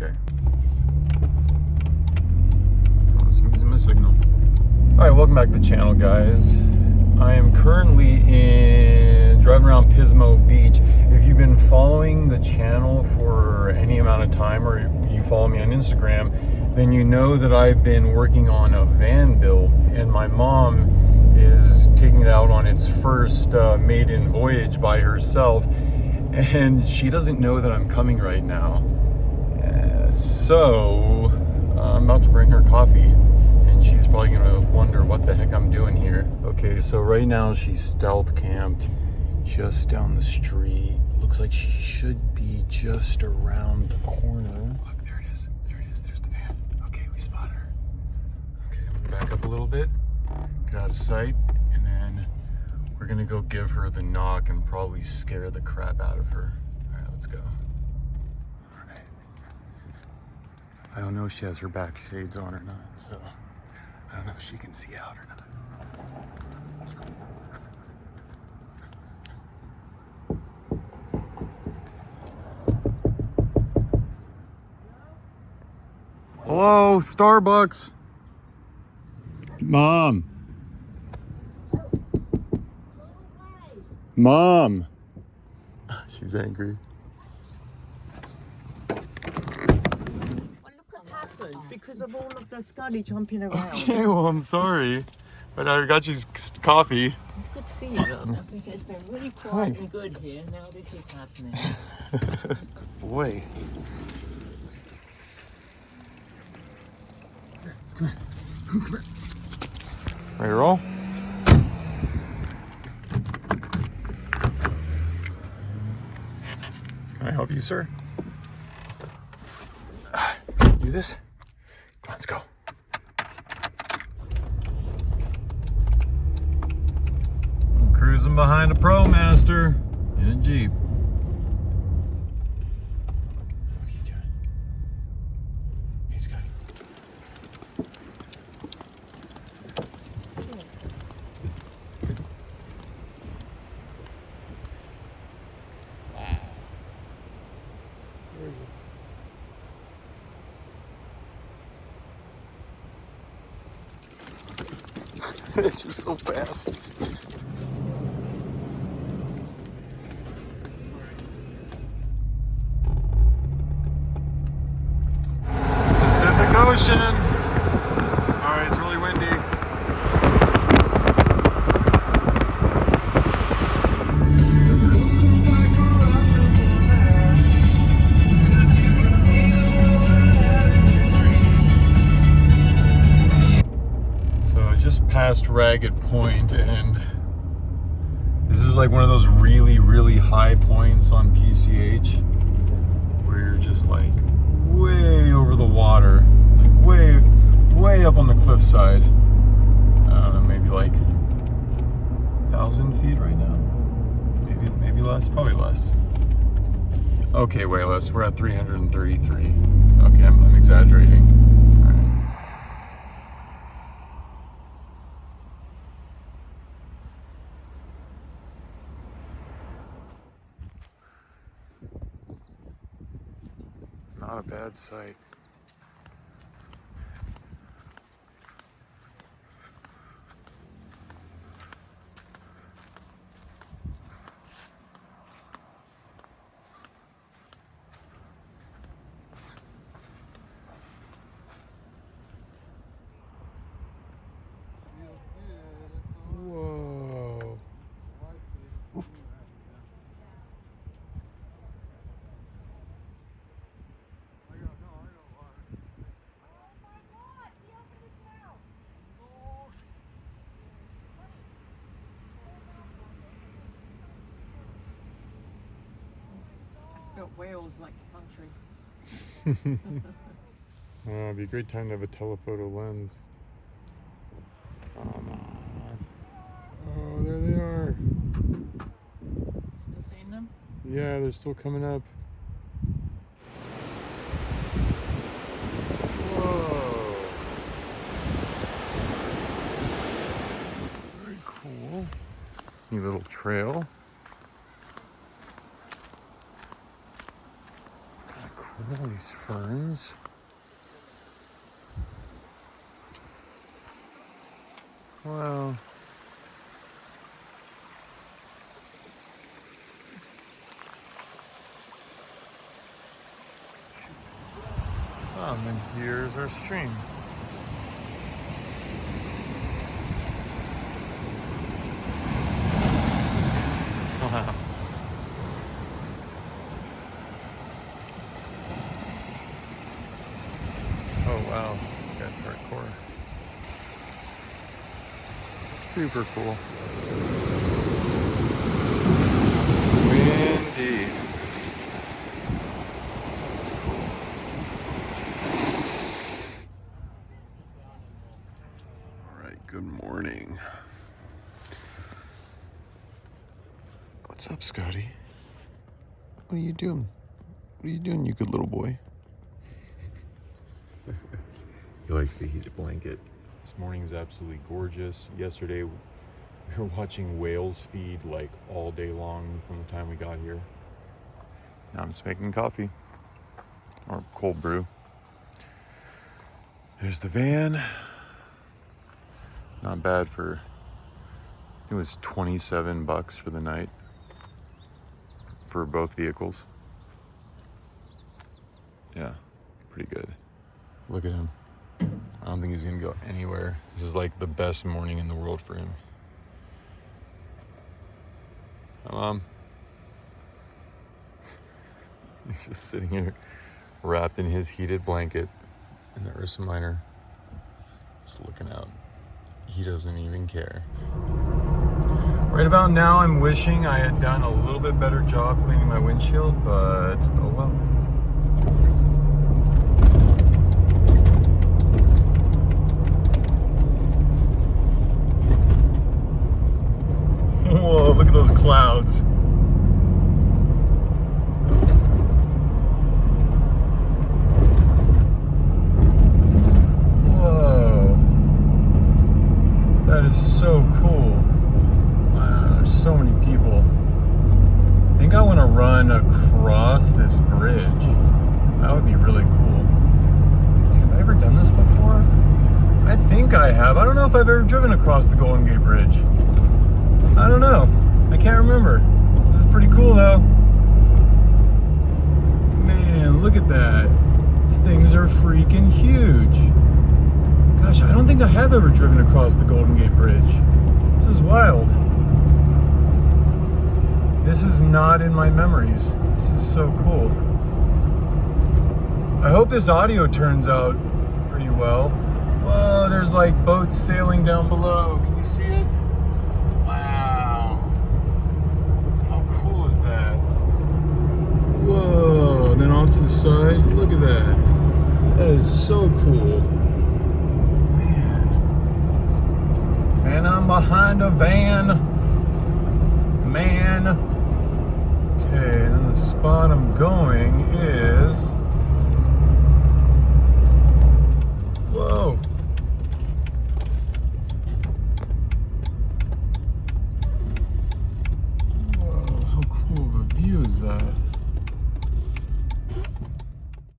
Okay. Oh, it's using my signal. Alright, welcome back to the channel, guys. I am currently driving around Pismo Beach. If you've been following the channel for any amount of time, or you follow me on Instagram, then you know that I've been working on a van build, and my mom is taking it out on its first maiden voyage by herself, and she doesn't know that I'm coming right now. So I'm about to bring her coffee, and she's probably gonna wonder what the heck I'm doing here. Okay, so right now she's stealth camped just down the street. Looks like she should be just around the corner. Look, there it is. There it is. There's the van. Okay, we spot her. Okay, I'm gonna back up a little bit, get out of sight, and then we're gonna go give her the knock and probably scare the crap out of her. All right, let's go. All right. I don't know if she has her back shades on or not, so I don't know if she can see out or not. Hello, Starbucks. Mom. Mom. She's angry. Well, look what's happened because of all of the Scotty jumping around. Okay, well, I'm sorry, but I got you coffee. It's good to see you, though. I think it's been really quiet and good here. Now this is happening. Boy. Come here. Come here. Ready to roll? Can I help you, sir? Do this? Let's go. I'm cruising behind a Pro Master in a Jeep. What are you doing? Hey, Scotty. They're just so fast. Pacific Ocean. Sorry, it's really windy. Past Ragged Point, and this is like one of those really high points on PCH where you're just like way over the water, like way up on the cliffside. I don't know, maybe like 1,000 feet right now, maybe less, probably less. Okay, way less. We're at 333. Okay, I'm exaggerating. Not a bad sight. Whoa. Wales like country. Oh, it'd be a great time to have a telephoto lens. Come on. Oh, there they are. Still seeing them? Yeah, they're still coming up. Whoa. Very cool. Neat little trail. It's kind of cool. Look at all these ferns. Wow. Oh, and then here's our stream. Wow. Oh wow, this guy's hardcore. Super cool. Windy. That's cool. All right, good morning. What's up, Scotty? What are you doing? What are you doing, you good little boy? He likes the heated blanket. This morning is absolutely gorgeous. Yesterday, we were watching whales feed like all day long from the time we got here. Now I'm just making coffee or cold brew. There's the van. Not bad for, I think it was $27 for the night for both vehicles. Yeah, pretty good. Look at him. I don't think he's gonna go anywhere. This is like the best morning in the world for him. Hi, Mom. He's just sitting here wrapped in his heated blanket in the Ursa Minor, just looking out. He doesn't even care. Right about now, I'm wishing I had done a little bit better job cleaning my windshield, but oh well. Whoa, look at those clouds. Whoa. That is so cool. Wow, there's so many people. I think I want to run across this bridge. That would be really cool. Have I ever done this before? I think I have. I don't know if I've ever driven across the Golden Gate Bridge. I don't know. I can't remember. This is pretty cool though. Man, look at that. These things are freaking huge. Gosh, I don't think I have ever driven across the Golden Gate Bridge. This is wild. This is not in my memories. This is so cool. I hope this audio turns out pretty well. Whoa, there's like boats sailing down below. Can you see it? Wow. How cool is that? Whoa, and then off to the side, look at that. That is so cool. Man. And I'm behind a van. Man. Okay, and then the spot I'm going is... Whoa. Whoa, how cool of a view is that?